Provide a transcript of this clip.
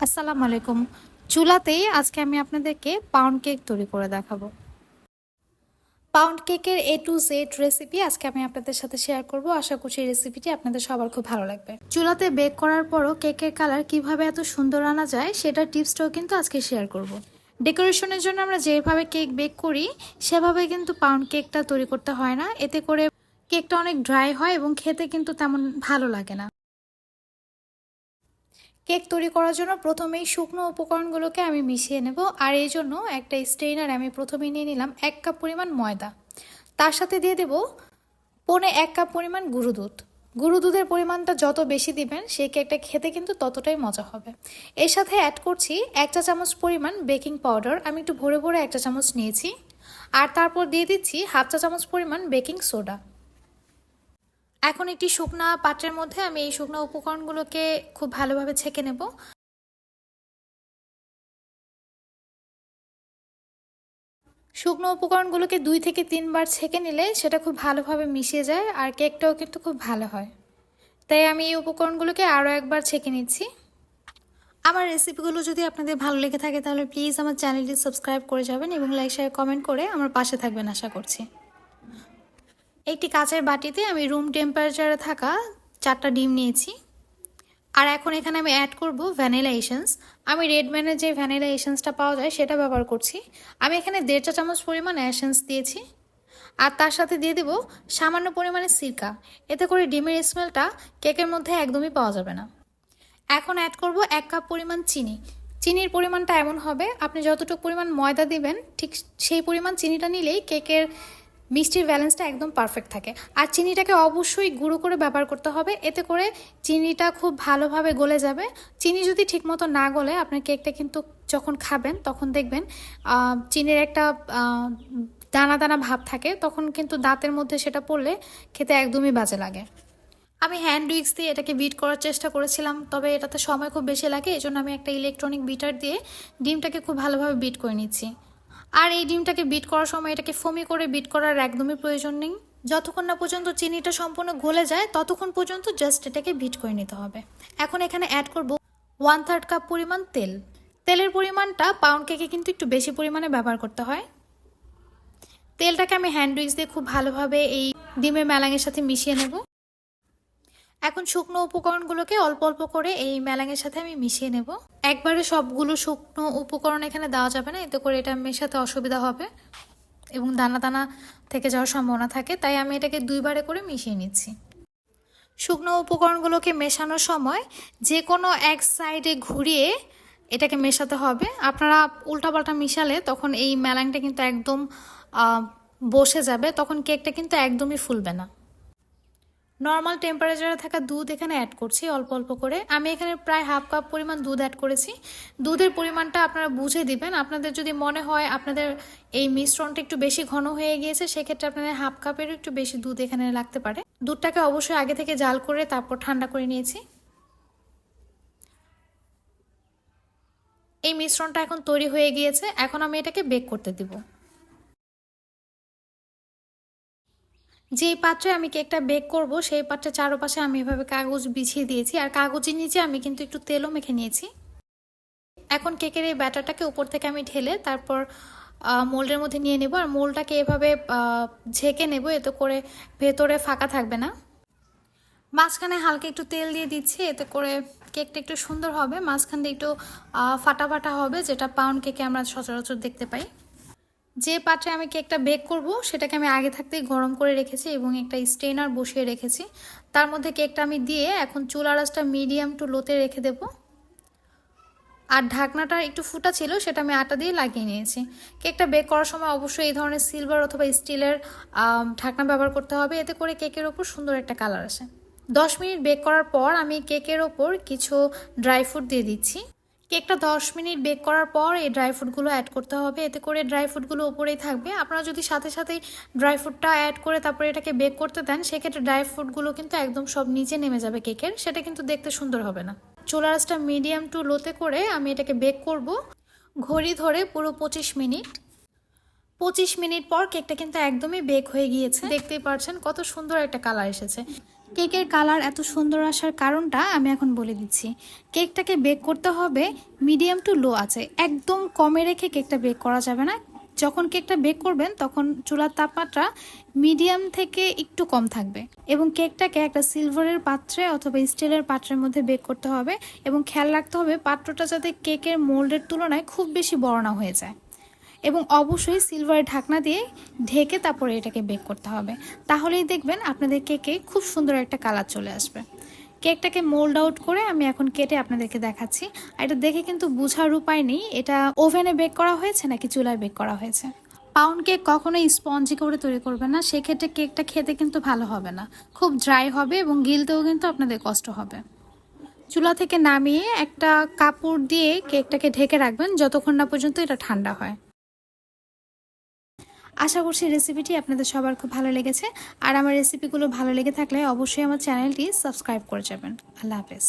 আসসালামু আলাইকুম। চুলাতেই আজকে আমি আপনাদেরকে পাউন্ড কেক তৈরি করে দেখাবো। পাউন্ড কেকের A to Z রেসিপি আজকে আমি আপনাদের সাথে শেয়ার করব। আশা করছি এই রেসিপিটি আপনাদের সবার খুব ভালো লাগবে। চুলাতে বেক করার পরও কেকের কালার কিভাবে এত সুন্দর আনা যায় সেটার টিপসটাও কিন্তু আজকে শেয়ার করব। ডেকোরেশনের জন্য আমরা যেভাবে কেক বেক করি সেভাবে কিন্তু পাউন্ড কেকটা তৈরি করতে হয় না। এতে করে কেকটা অনেক ড্রাই হয় এবং খেতে কিন্তু তেমন ভালো লাগে না। কেক তৈরি করার জন্য প্রথমেই শুকনো উপকরণগুলোকে আমি মিশিয়ে নেব। আর এই জন্য একটা স্ট্রেইনারে আমি প্রথমেই নিয়ে নিলাম 1 কাপ পরিমাণ ময়দা। তার সাথে দিয়ে দেব 1.25 কাপ পরিমাণ গুঁড়ো দুধ। গুঁড়ো দুধের পরিমাণটা যত বেশি দিবেন সেই কেকটা খেতে কিন্তু ততটাই মজা হবে। এর সাথে অ্যাড করছি 1 চা চামচ পরিমাণ বেকিং পাউডার। আমি একটু ভরে ভরে 1 চা চামচ নিয়েছি। আর তারপর দিয়ে দিচ্ছি 1/2 চা চামচ পরিমাণ বেকিং সোডা। এখন একটি শুকনা পাত্রের মধ্যে আমি এই শুকনো উপকরণগুলোকে খুব ভালোভাবে ছেঁকে নেব। শুকনো উপকরণগুলোকে 2 থেকে 3 বার ছেঁকে নিলে সেটা খুব ভালোভাবে মিশে যায় আর কেকটাও কিন্তু খুব ভালো হয়। তাই আমি এই উপকরণগুলোকে আরও একবার ছেঁকে নিচ্ছি। আমার রেসিপিগুলো যদি আপনাদের ভালো লেগে থাকে তাহলে প্লিজ আমার চ্যানেলটি সাবস্ক্রাইব করে যাবেন এবং লাইক শেয়ার কমেন্ট করে আমার পাশে থাকবেন আশা করছি। একটি কাচের বাটিতে আমি রুম টেম্পারেচারে থাকা 4টা ডিম নিয়েছি। আর এখন এখানে আমি অ্যাড করব ভ্যানিলা এসেন্স। আমি রেডম্যানের যে ভ্যানিলা এসেন্সটা পাওয়া যায় সেটা ব্যবহার করছি। আমি এখানে 1.5 চা চামচ পরিমাণ এসেন্স দিয়েছি। আর তার সাথে দিয়ে দেব সামান্য পরিমাণে সিরকা। এতে করে ডিমের স্মেলটা কেকের মধ্যে একদমই পাওয়া যাবে না। এখন অ্যাড করব 1 কাপ পরিমাণ চিনি। চিনির পরিমাণটা এমন হবে আপনি যতটুকু পরিমাণ ময়দা দিবেন ঠিক সেই পরিমাণ চিনিটা নিলেই কেকের মিষ্টির ব্যালেন্সটা একদম পারফেক্ট থাকে। আর চিনিটাকে অবশ্যই গুঁড়ো করে ব্যবহার করতে হবে। এতে করে চিনিটা খুব ভালোভাবে গলে যাবে। চিনি যদি ঠিকমতো না গলে আপনার কেকটা কিন্তু যখন খাবেন তখন দেখবেন চিনির একটা দানা দানা ভাব থাকে, তখন কিন্তু দাঁতের মধ্যে সেটা পড়লে খেতে একদমই বাজে লাগে। আমি হ্যান্ড উইক্স দিয়ে এটাকে বিট করার চেষ্টা করেছিলাম, তবে এটাতে সময় খুব বেশি লাগে। এই জন্য আমি একটা ইলেকট্রনিক বিটার দিয়ে ডিমটাকে খুব ভালোভাবে বিট করে নিচ্ছি। আর এই ডিমটাকে বিট করার সময় এটাকে ফোমি করে বিট করার একদমই প্রয়োজন নেই। যতক্ষণ না পর্যন্ত চিনিটা সম্পূর্ণ গলে যায় ততক্ষণ পর্যন্ত জাস্ট এটাকে বিট করে নিতে হবে। এখন এখানে অ্যাড করব 1/3 কাপ পরিমাণ তেল। তেলের পরিমাণটা পাউন্ড কেকে কিন্তু একটু বেশি পরিমাণে ব্যবহার করতে হয়। তেলটাকে আমি হ্যান্ড উইক্স দিয়ে খুব ভালোভাবে এই ডিমের মেলাঙের সাথে মিশিয়ে নেব। এখন শুকনো উপকরণগুলোকে অল্প অল্প করে এই মেলাঙের সাথে আমি মিশিয়ে নেব। একবারে সবগুলো শুকনো উপকরণ এখানে দেওয়া যাবে না, এতে করে এটা মেশাতে অসুবিধা হবে এবং দানা দানা থেকে যাওয়ার সম্ভাবনা থাকে। তাই আমি এটাকে 2 বারে করে মিশিয়ে নিচ্ছি। শুকনো উপকরণগুলোকে মেশানোর সময় যে কোনো এক সাইডে ঘুরিয়ে এটাকে মেশাতে হবে। আপনারা উল্টাপাল্টা মিশালে তখন এই মেলাংটা কিন্তু একদম বসে যাবে, তখন কেকটা কিন্তু একদমই ফুলবে না। নর্মাল টেম্পারেচারে থাকা দুধ এখানে অ্যাড করছি অল্প অল্প করে। আমি এখানে প্রায় 1/2 কাপ পরিমাণ দুধ অ্যাড করেছি। দুধের পরিমাণটা আপনারা বুঝে দিবেন। আপনাদের যদি মনে হয় আপনাদের এই মিশ্রণটা একটু বেশি ঘন হয়ে গিয়েছে সেক্ষেত্রে আপনাদের 1/2 কাপেরও একটু বেশি দুধ এখানে লাগতে পারে। দুধটাকে অবশ্যই আগে থেকে জাল করে তারপর ঠান্ডা করে নিয়েছি। এই মিশ্রণটা এখন তৈরি হয়ে গিয়েছে। এখন আমি এটাকে বেক করতে দিব। যেই পাত্রে আমি কেকটা বেক করব সেই পাত্রের চারপাশে আমি এভাবে কাগজ বিছিয়ে দিয়েছি আর কাগজের নিচে আমি কিন্তু একটু তেলও মেখে নিয়েছি। এখন কেকের এই ব্যাটারটাকে উপর থেকে আমি ঢেলে তারপর মোল্ডের মধ্যে নিয়ে নেব আর মোল্ডটাকে এভাবে ঝেঁকে নেব, এতে করে ভেতরে ফাঁকা থাকবে না। মাঝখানে হালকা একটু তেল দিয়ে দিচ্ছি, এতে করে কেকটা একটু সুন্দর হবে। মাঝখান দিয়ে একটু ফাটা ফাটা হবে, যেটা পাউন্ড কেকে আমরা সচরাচর দেখতে পাই। যে পাত্রে আমি কেকটা বেক করব সেটাকে আমি আগে থাকতেই গরম করে রেখেছি এবং একটা স্ট্রেনার বসিয়ে রেখেছি। তার মধ্যে কেকটা আমি দিয়ে এখন চুলার আঁচটা মিডিয়াম টু লোতে রেখে দেব। আর ঢাকনাটা একটু ফুটা ছিল সেটা আমি আটা দিয়ে লাগিয়ে নিয়েছি। কেকটা বেক করার সময় অবশ্যই এই ধরনের সিলভার অথবা স্টিলের ঢাকনা ব্যবহার করতে হবে, এতে করে কেকের ওপর সুন্দর একটা কালার আসে। 10 মিনিট বেক করার পর আমি কেকের ওপর কিছু ড্রাই ফ্রুট দিয়ে দিচ্ছি। কেকটা 10 মিনিট বেক করার পর এই ড্রাই ফ্রুটগুলো অ্যাড করতে হবে, এতে করে ড্রাই ফ্রুটগুলো উপরেই থাকবে। আপনারা যদি সাথে সাথেই ড্রাই ফ্রুটটা অ্যাড করে তারপরে এটাকে বেক করতে দেন সেক্ষেত্রে ড্রাই ফ্রুটগুলো কিন্তু একদম সব নিচে নেমে যাবে কেকের, সেটা কিন্তু দেখতে সুন্দর হবে না। চুলার আঁচটা মিডিয়াম টু লোতে করে আমি এটাকে বেক করব ঘড়ি ধরে পুরো 25 মিনিট। 25 মিনিট পর কেকটা কিন্তু একদমই বেক হয়ে গিয়েছে। দেখতেই পাচ্ছেন কত সুন্দর একটা কালার এসেছে। কেকের কালার এত সুন্দর আসার কারণটা আমি এখন বলে দিচ্ছি। কেকটাকে বেক করতে হবে মিডিয়াম টু লো আছে, একদম কমে রেখে কেকটা বেক করা যাবে না। যখন কেকটা বেক করবেন তখন চুলার তাপমাত্রা মিডিয়াম থেকে একটু কম থাকবে এবং কেকটাকে একটা সিলভারের পাত্রে অথবা স্টিলের পাত্রের মধ্যে বেক করতে হবে এবং খেয়াল রাখতে হবে পাত্রটা যাতে কেকের মোল্ডের তুলনায় খুব বেশি বড় না হয়ে যায় এবং অবশ্যই সিলভারের ঢাকনা দিয়ে ঢেকে তারপরে এটাকে বেক করতে হবে। তাহলেই দেখবেন আপনাদের কেকে খুব সুন্দর একটা কালার চলে আসবে। কেকটাকে মোল্ড আউট করে আমি এখন কেটে আপনাদেরকে দেখাচ্ছি। আর এটা দেখে কিন্তু বোঝার উপায় নেই এটা ওভেনে বেক করা হয়েছে নাকি চুলায় বেক করা হয়েছে। পাউন্ড কেক কখনোই স্পঞ্জি করে তৈরি করবেন না, সেক্ষেত্রে কেকটা খেতে কিন্তু ভালো হবে না, খুব ড্রাই হবে এবং গিলতেও কিন্তু আপনাদের কষ্ট হবে। চুলা থেকে নামিয়ে একটা কাপড় দিয়ে কেকটাকে ঢেকে রাখবেন যতক্ষণ না পর্যন্ত এটা ঠান্ডা হয়। আশা করছি রেসিপিটি আপনাদের সবার খুব ভালো লেগেছে। আর আমার রেসিপিগুলো ভালো লেগে থাকলে অবশ্যই আমার চ্যানেলটি সাবস্ক্রাইব করে যাবেন। আল্লাহ হাফেজ।